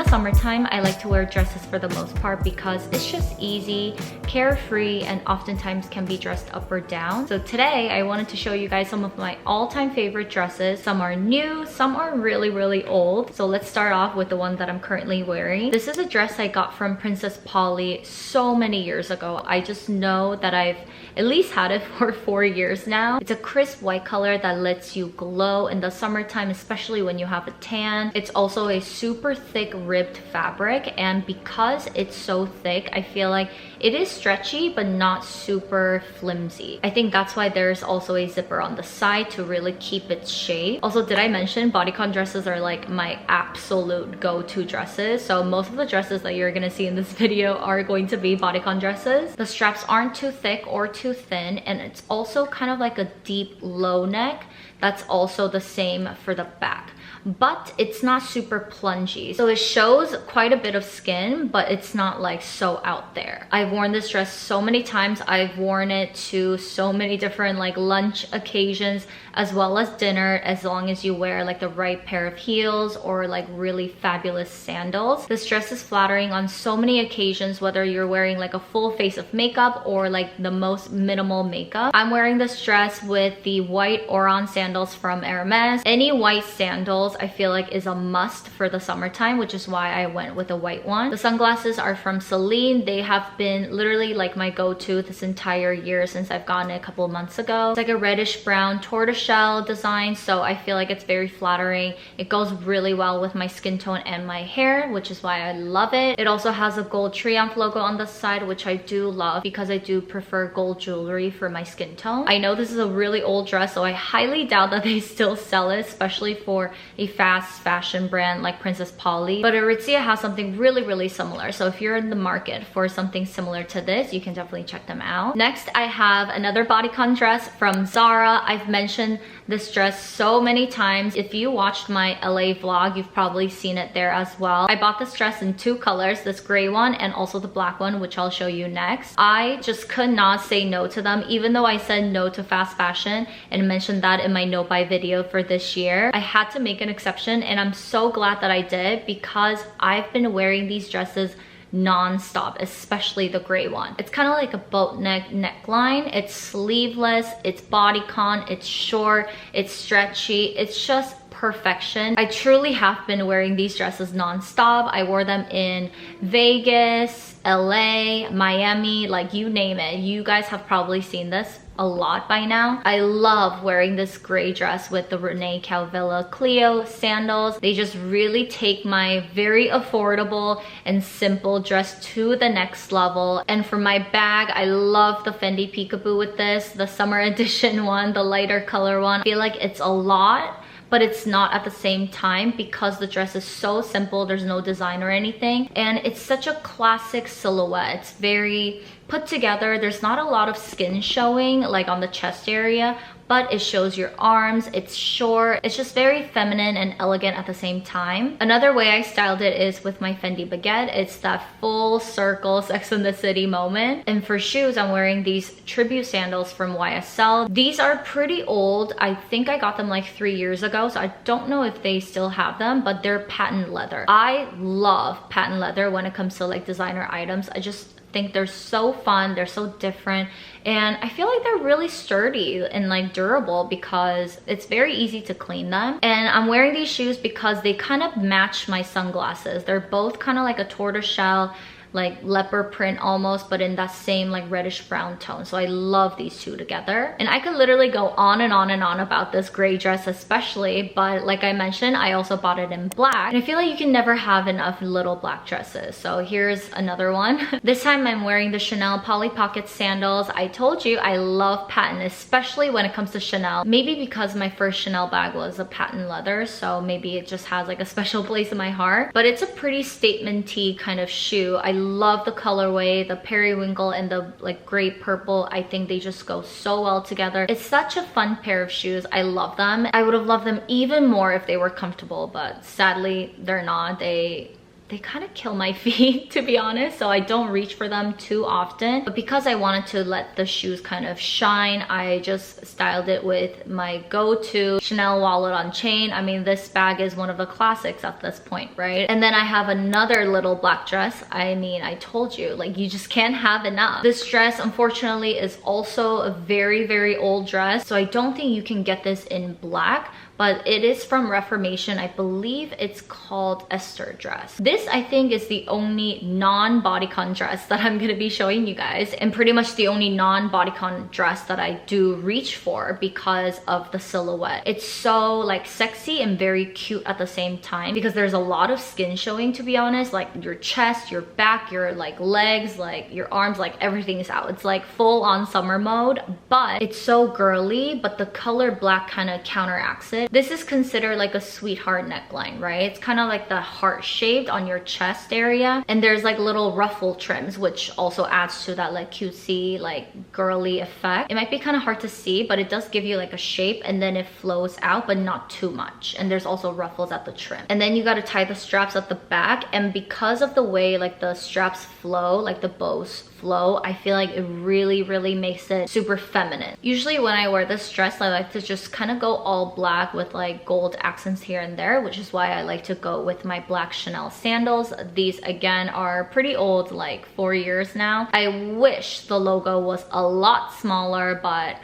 summertime, I like to wear dresses for the most part because it's just easy, carefree, and oftentimes can be dressed up or down. So today I wanted to show you guys some of my all-time favorite dresses. Some are new, some are really old. So let's start off with the one that I'm currently wearing. This is a dress I got from Princess Polly so many years ago. I just know that I've at least had it for 4 years now. It's a crisp white color that lets you glow in the summertime, especially when you have a tan. It's also a super thick ribbed fabric, and because it's so thick, I feel like it is stretchy but not super flimsy. I think that's why there's also a zipper on the side to really keep its shape. Also, did I mention BODYCON dresses are like my absolute go-to dresses? So most of the dresses that you're gonna see in this video are going to be BODYCON dresses. The straps aren't too thick or too thin, and it's also kind of like a deep low neck. That's also the same for the back, but it's not super plungy. So it shows quite a bit of skin, but it's not like so out there. I've worn this dress so many times. I've worn it to so many different like lunch occasions as well as dinner, as long as you wear like the right pair of heels or like really fabulous sandals. This dress is flattering on so many occasions, whether you're wearing like a full face of makeup or like the most minimal makeup. I'm wearing this dress with the white Oran sandals from Hermes. Any white sandals I feel like is a must for the summertime, which is why I went with a white one. The sunglasses are from Celine. They have been literally like my go-to this entire year since I've gotten it a couple of months ago. It's like a reddish brown tortoiseshell design, so I feel like it's very flattering. It goes really well with my skin tone and my hair, which is why I love it. It also has a gold Triomphe logo on the side, which I do love because I do prefer gold jewelry for my skin tone. I know this is a really old dress, so I highly doubt that they still sell it, especially for a fast fashion brand like Princess Polly. But Aritzia has something really similar, so if you're in the market for something similar to this, you can definitely check them out. Next, I have another BODYCON dress from Zara. I've mentioned this dress so many times. If you watched my LA vlog, you've probably seen it there as well. I bought this dress in 2 colors, this gray one and also the black one, which I'll show you next. I just could not say no to them, even though I said no to fast fashion and mentioned that in my no buy video for this year. I had to make an exception, and I'm so glad that I did because I've been wearing these dresses non-stop, especially the gray one. It's kind of like a boat neck neckline. It's sleeveless, it's bodycon, it's short, it's stretchy, it's just perfection. I truly have been wearing these dresses non-stop. I wore them in Vegas, LA, Miami, like you name it. You guys have probably seen this a lot by now. I love wearing this gray dress with the Rene Caovilla Cleo sandals. They just really take my very affordable and simple dress to the next level. And for my bag, I love the Fendi Peekaboo with this, the summer edition one, the lighter color one. I feel like it's a lot, but it's not at the same time because the dress is so simple. There's no design or anything, and it's such a classic silhouette. It's very put together. There's not a lot of skin showing like on the chest area, but it shows your arms. It's short. It's just very feminine and elegant at the same time. Another way I styled it is with my Fendi baguette. It's that full circle Sex and the City moment. And for shoes, I'm wearing these tribute sandals from YSL. These are pretty old. I think I got them like 3 years ago, so I don't know if they still have them, but they're patent leather. I love patent leather when it comes to like designer items. I just think they're so fun, they're so different, and I feel like they're really sturdy and like durable because it's very easy to clean them. And I'm wearing these shoes because they kind of match my sunglasses. They're both kind of like a tortoiseshell, like leopard print almost, but in that same like reddish brown tone. So I love these two together, and I could literally go on and on and on about this gray dress especially, but like I mentioned, I also bought it in black, and I feel like you can never have enough little black dresses. So here's another one. This time I'm wearing the Chanel Polly Pocket sandals. I told you I love patent, especially when it comes to Chanel. Maybe because my first Chanel bag was a patent leather, so maybe it just has like a special place in my heart, but it's a pretty statement-y kind of shoe. I love the colorway, the periwinkle and the like gray purple. I think they just go so well together. It's such a fun pair of shoes. I love them. I would have loved them even more if they were comfortable, but sadly they're not. They they kind of kill my feet, to be honest, so I don't reach for them too often. But because I wanted to let the shoes kind of shine, I just styled it with my go-to Chanel wallet on chain. I mean, this bag is one of the classics at this point, right? And then I have another little black dress. I mean, I told you, like, you just can't have enough. This dress, unfortunately, is also a very, very old dress, so I don't think you can get this in black, but it is from Reformation. I believe it's called Esther dress. This, I think, is the only non-bodycon dress that I'm gonna be showing you guys, and pretty much the only non-bodycon dress that I do reach for because of the silhouette. It's so like sexy and very cute at the same time because there's a lot of skin showing, to be honest, like your chest, your back, your like legs, like your arms, like everything is out. It's like full on summer mode, but it's so girly, but the color black kind of counteracts it. This is considered like a sweetheart neckline, right? It's kind of like the heart shaped on your chest area, and there's like little ruffle trims, which also adds to that like cutesy, like girly effect. It might be kind of hard to see, but it does give you like a shape, and then it flows out, but not too much. And there's also ruffles at the trim. And then you got to tie the straps at the back, and because of the way like the straps flow, like the bows flow, I feel like it really, really makes it super feminine. Usually when I wear this dress, I like to just kind of go all black with like gold accents here and there, which is why I like to go with my black Chanel sandals. These again are pretty old, like 4 years now. I wish the logo was a lot smaller, but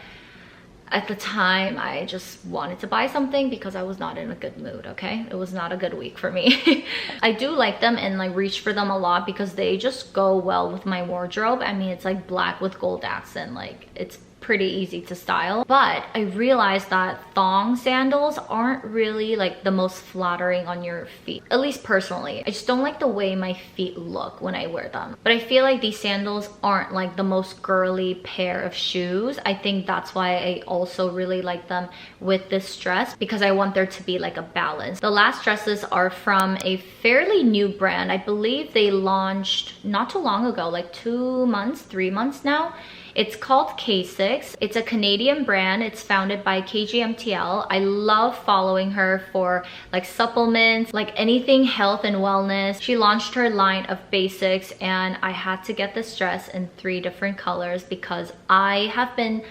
at the time I just wanted to buy something because I was not in a good mood, okay? It was not a good week for me. I do like them and like reach for them a lot because they just go well with my wardrobe. I mean, it's like black with gold accent, like it's pretty easy to style. But I realized that thong sandals aren't really like the most flattering on your feet, at least personally. I just don't like the way my feet look when I wear them. But I feel like these sandals aren't like the most girly pair of shoes. I think that's why I also really like them with this dress, because I want there to be like a balance. The last dresses are from a fairly new brand. I believe they launched not too long ago, like 2 months, 3 months now. It's called Kasics. It's a Canadian brand. It's founded by KGMTL. I love following her for like supplements, like anything health and wellness. She launched her line of basics, and I had to get this dress in 3 different colors because I have been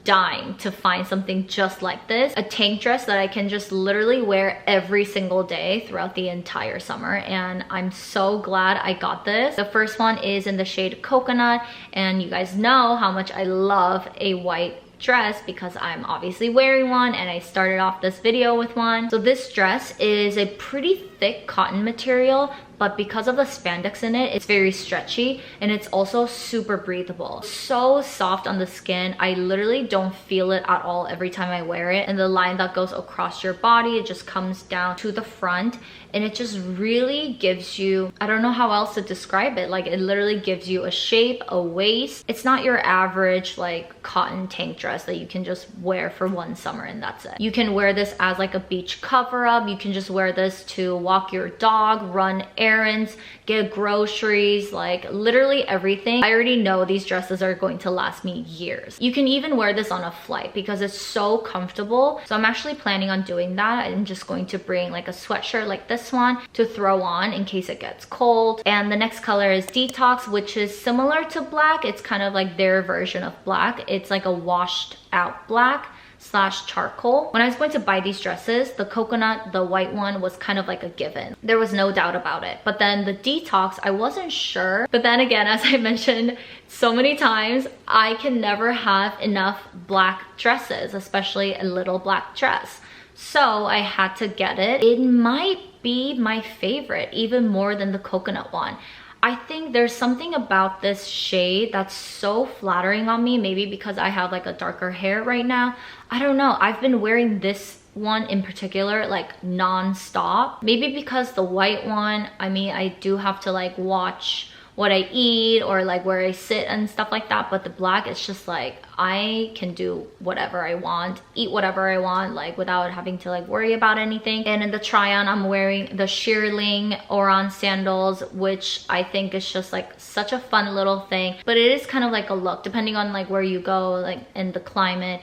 dying to find something just like this, a tank dress that I can just literally wear every single day throughout the entire summer, and I'm so glad I got this. The first one is in the shade Coconut, and you guys know how much I love a white dress because I'm obviously wearing one, and I started off this video with one. So this dress is a pretty thick cotton material, but because of the spandex in it, it's very stretchy, and it's also super breathable. So soft on the skin. I literally don't feel it at all every time I wear it. And the line that goes across your body, it just comes down to the front, and it just really gives you, I don't know how else to describe it, like it literally gives you a shape, a waist. It's not your average like cotton tank dress that you can just wear for one summer and that's it. You can wear this as like a beach cover up. You can just wear this to walk your dog, run errands, get groceries, like literally everything. I already know these dresses are going to last me years. You can even wear this on a flight because it's so comfortable. So I'm actually planning on doing that. I'm just going to bring like a sweatshirt like this one to throw on in case it gets cold. And the next color is Detox, which is similar to black. It's kind of like their version of black. It's like a washed out black / charcoal. When I was going to buy these dresses, the coconut, the white one, was kind of like a given. There was no doubt about it. But then the Detox, I wasn't sure. But then again, as I mentioned so many times, I can never have enough black dresses, especially a little black dress. So I had to get it. It might be my favorite, even more than the coconut one. I think there's something about this shade that's so flattering on me, maybe because I have like a darker hair right now. I don't know. I've been wearing this one in particular like non-stop. Maybe because the white one, I mean, I do have to like watch what I eat or like where I sit and stuff like that, but the black, it's just like I can do whatever I want, eat whatever I want, like without having to like worry about anything. And in the try-on, I'm wearing the Hermes Oran sandals, which I think is just like such a fun little thing, but it is kind of like a look depending on like where you go, like in the climate.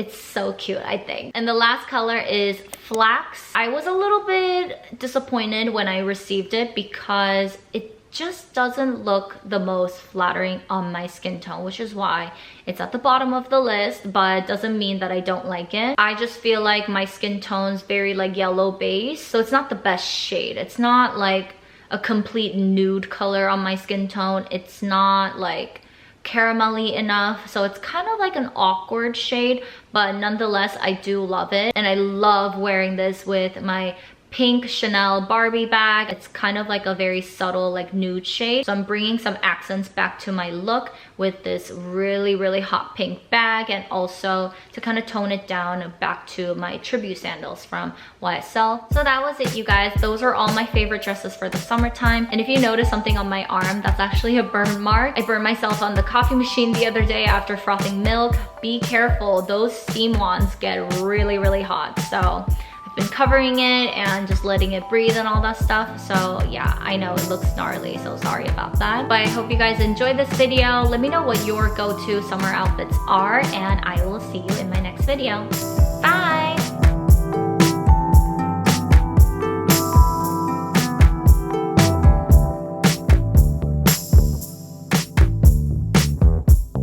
It's so cute, I think. And the last color is Flax. I was a little bit disappointed when I received it because it just doesn't look the most flattering on my skin tone, which is why it's at the bottom of the list, but it doesn't mean that I don't like it. I just feel like my skin tone's very like yellow base, so it's not the best shade. It's not like a complete nude color on my skin tone. It's not like caramelly enough, so it's kind of like an awkward shade, but nonetheless I do love it. And I love wearing this with my pink Chanel Barbie bag. It's kind of like a very subtle like nude shade, so I'm bringing some accents back to my look with this really hot pink bag, and also to kind of tone it down back to my tribute sandals from YSL. So that was it, you guys. Those are all my favorite dresses for the summertime. And if you notice something on my arm, that's actually a burn mark. I burned myself on the coffee machine the other day after frothing milk. Be careful, those steam wands get really hot, so I've been covering it and just letting it breathe and all that stuff. So yeah, I know it looks gnarly, so sorry about that. But I hope you guys enjoyed this video. Let me know what your go-to summer outfits are, and I will see you in my next video.